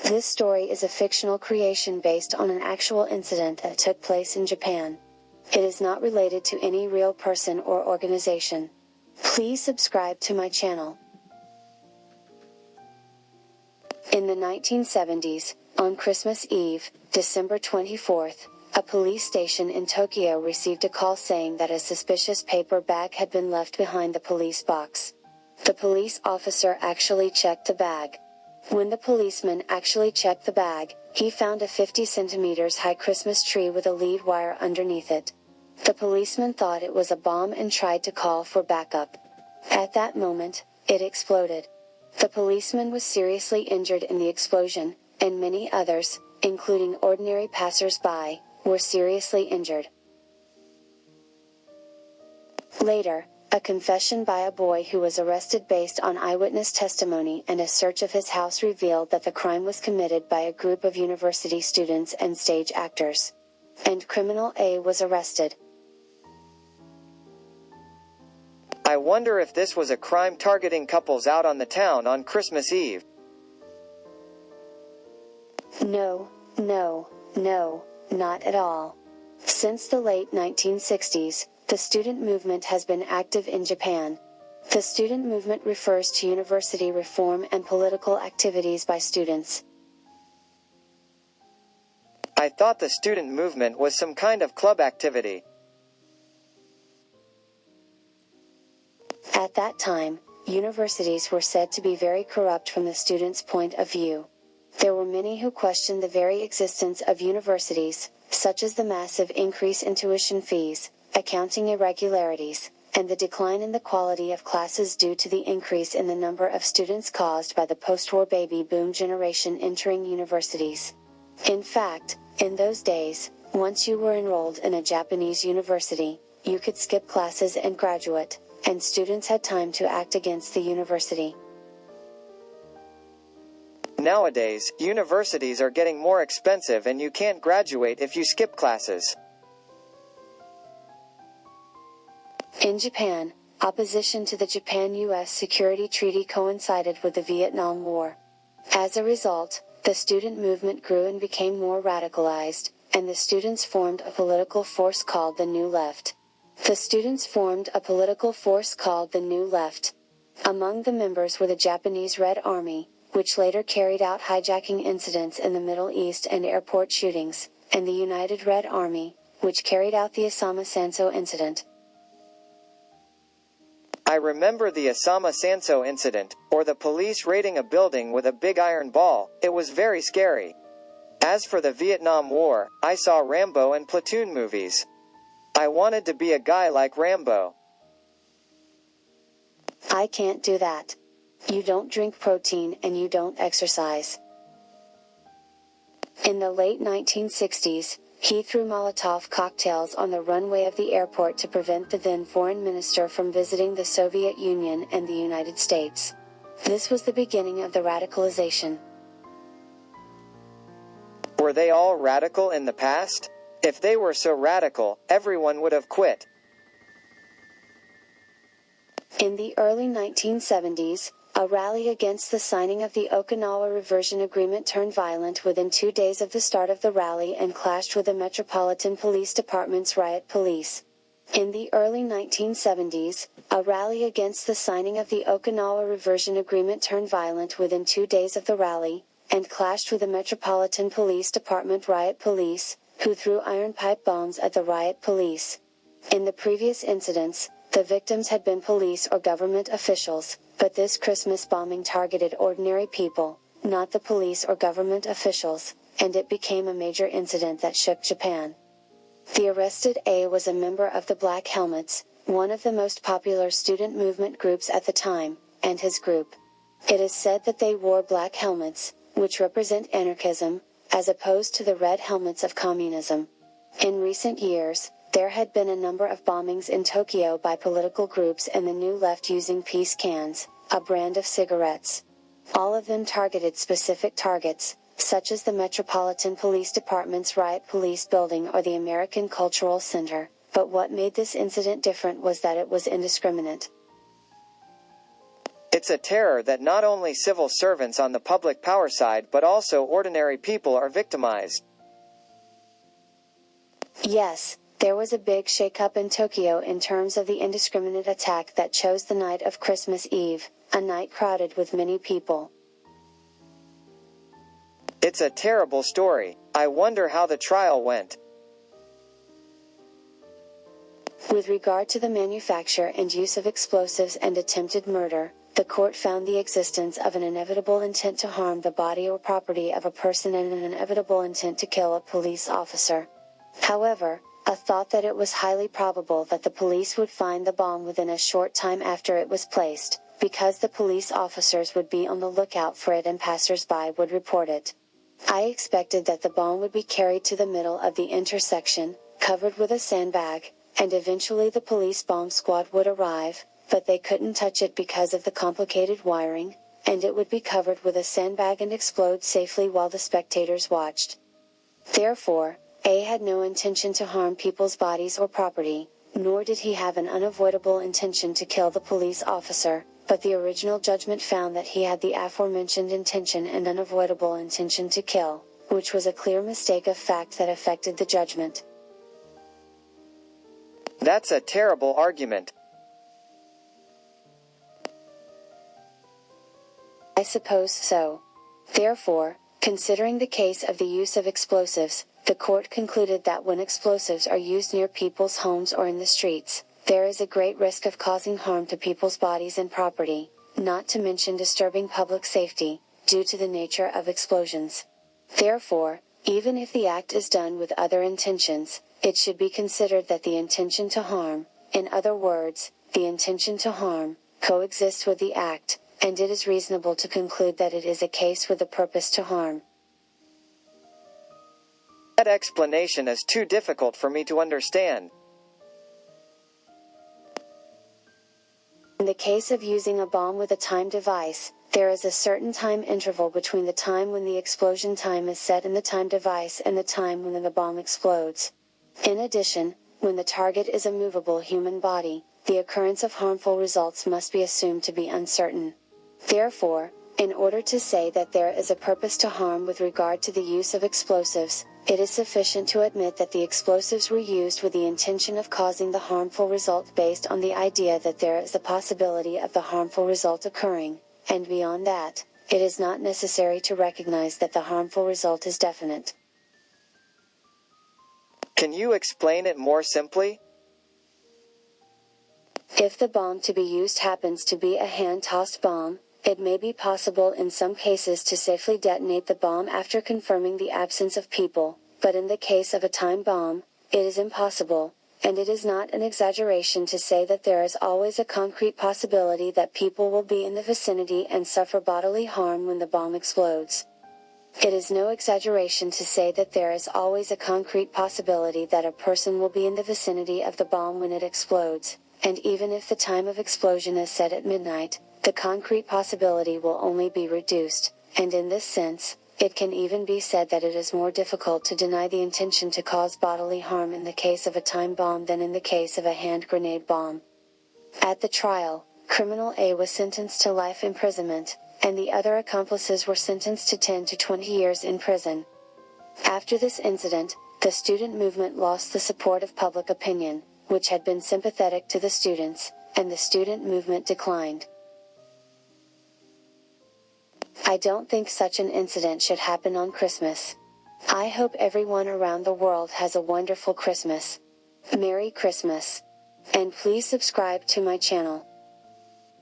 This story is a fictional creation based on an actual incident that took place in Japan. It is not related to any real person or organization. Please subscribe to my channel. In the 1970s, on Christmas Eve, December 24th, a police station in Tokyo received a call saying that a suspicious paper bag had been left behind the police box. The police officer actually checked the bag. When the policeman actually checked the bag, he found a 50 centimeters high Christmas tree with a lead wire underneath it. The policeman thought it was a bomb and tried to call for backup. At that moment, it exploded. The policeman was seriously injured in the explosion, and many others, including ordinary passers-by, were seriously injured. Later, a confession by a boy who was arrested based on eyewitness testimony and a search of his house revealed that the crime was committed by a group of university students and stage actors. And criminal A was arrested. I wonder if this was a crime targeting couples out on the town on Christmas Eve. No, not at all. Since the late 1960s, the student movement has been active in Japan. The student movement refers to university reform and political activities by students. I thought the student movement was some kind of club activity. At that time, universities were said to be very corrupt from the students' point of view. There were many who questioned the very existence of universities, such as the massive increase in tuition fees, accounting irregularities, and the decline in the quality of classes due to the increase in the number of students caused by the post-war baby boom generation entering universities. In fact, in those days, once you were enrolled in a Japanese university, you could skip classes and graduate, and students had time to act against the university. Nowadays, universities are getting more expensive and you can't graduate if you skip classes. In Japan, opposition to the Japan-US Security Treaty coincided with the Vietnam War. As a result, the student movement grew and became more radicalized, and the students formed a political force called the New Left. Among the members were the Japanese Red Army, which later carried out hijacking incidents in the Middle East and airport shootings, and the United Red Army, which carried out the Osama Sanso incident. I remember the Osama Sanso incident, or the police raiding a building with a big iron ball. It was very scary. As for the Vietnam War, I saw Rambo and Platoon movies. I wanted to be a guy like Rambo. I can't do that. You don't drink protein and you don't exercise. In the late 1960s, he threw Molotov cocktails on the runway of the airport to prevent the then foreign minister from visiting the Soviet Union and the United States. This was the beginning of the radicalization. Were they all radical in the past? If they were so radical, everyone would have quit. In the early 1970s, a rally against the signing of the Okinawa Reversion Agreement turned violent within 2 days of the start of the rally and clashed with the Metropolitan Police Department's riot police. In the early 1970s, a rally against the signing of the Okinawa Reversion Agreement turned violent within 2 days of the rally, and clashed with the Metropolitan Police Department riot police, who threw iron pipe bombs at the riot police. In the previous incidents, the victims had been police or government officials, but this Christmas bombing targeted ordinary people, not the police or government officials, and it became a major incident that shook Japan. The arrested A was a member of the Black Helmets, one of the most popular student movement groups at the time, and his group. It is said that they wore black helmets, which represent anarchism, as opposed to the red helmets of communism. In recent years, there had been a number of bombings in Tokyo by political groups and the New Left using peace cans, a brand of cigarettes. All of them targeted specific targets, such as the Metropolitan Police Department's riot police building or the American Cultural Center, but what made this incident different was that it was indiscriminate. It's a terror that not only civil servants on the public power side but also ordinary people are victimized. Yes, there was a big shake-up in Tokyo in terms of the indiscriminate attack that chose the night of Christmas Eve, a night crowded with many people. It's a terrible story. I wonder how the trial went. With regard to the manufacture and use of explosives and attempted murder, the court found the existence of an inevitable intent to harm the body or property of a person and an inevitable intent to kill a police officer. However, a thought that it was highly probable that the police would find the bomb within a short time after it was placed, because the police officers would be on the lookout for it and passers-by would report it. I expected that the bomb would be carried to the middle of the intersection, covered with a sandbag, and eventually the police bomb squad would arrive, but they couldn't touch it because of the complicated wiring, and it would be covered with a sandbag and explode safely while the spectators watched. Therefore, A had no intention to harm people's bodies or property, nor did he have an unavoidable intention to kill the police officer, but the original judgment found that he had the aforementioned intention and unavoidable intention to kill, which was a clear mistake of fact that affected the judgment. That's a terrible argument. I suppose so. Therefore, considering the case of the use of explosives, the court concluded that when explosives are used near people's homes or in the streets, there is a great risk of causing harm to people's bodies and property, not to mention disturbing public safety, due to the nature of explosions. Therefore, even if the act is done with other intentions, it should be considered that the intention to harm, in other words, the intention to harm, coexists with the act, and it is reasonable to conclude that it is a case with the purpose to harm. That explanation is too difficult for me to understand. In the case of using a bomb with a time device, there is a certain time interval between the time when the explosion time is set in the time device and the time when the bomb explodes. In addition, when the target is a movable human body, the occurrence of harmful results must be assumed to be uncertain. Therefore, in order to say that there is a purpose to harm with regard to the use of explosives, it is sufficient to admit that the explosives were used with the intention of causing the harmful result based on the idea that there is a possibility of the harmful result occurring, and beyond that, it is not necessary to recognize that the harmful result is definite. Can you explain it more simply? If the bomb to be used happens to be a hand-tossed bomb, it may be possible in some cases to safely detonate the bomb after confirming the absence of people, but in the case of a time bomb, it is impossible, and it is not an exaggeration to say that there is always a concrete possibility that people will be in the vicinity and suffer bodily harm when the bomb explodes. It is no exaggeration to say that there is always a concrete possibility that a person will be in the vicinity of the bomb when it explodes, and even if the time of explosion is set at midnight, the concrete possibility will only be reduced, and in this sense, it can even be said that it is more difficult to deny the intention to cause bodily harm in the case of a time bomb than in the case of a hand grenade bomb. At the trial, criminal A was sentenced to life imprisonment, and the other accomplices were sentenced to 10 to 20 years in prison. After this incident, the student movement lost the support of public opinion, which had been sympathetic to the students, and the student movement declined. I don't think such an incident should happen on Christmas. I hope everyone around the world has a wonderful Christmas. Merry Christmas. And please subscribe to my channel.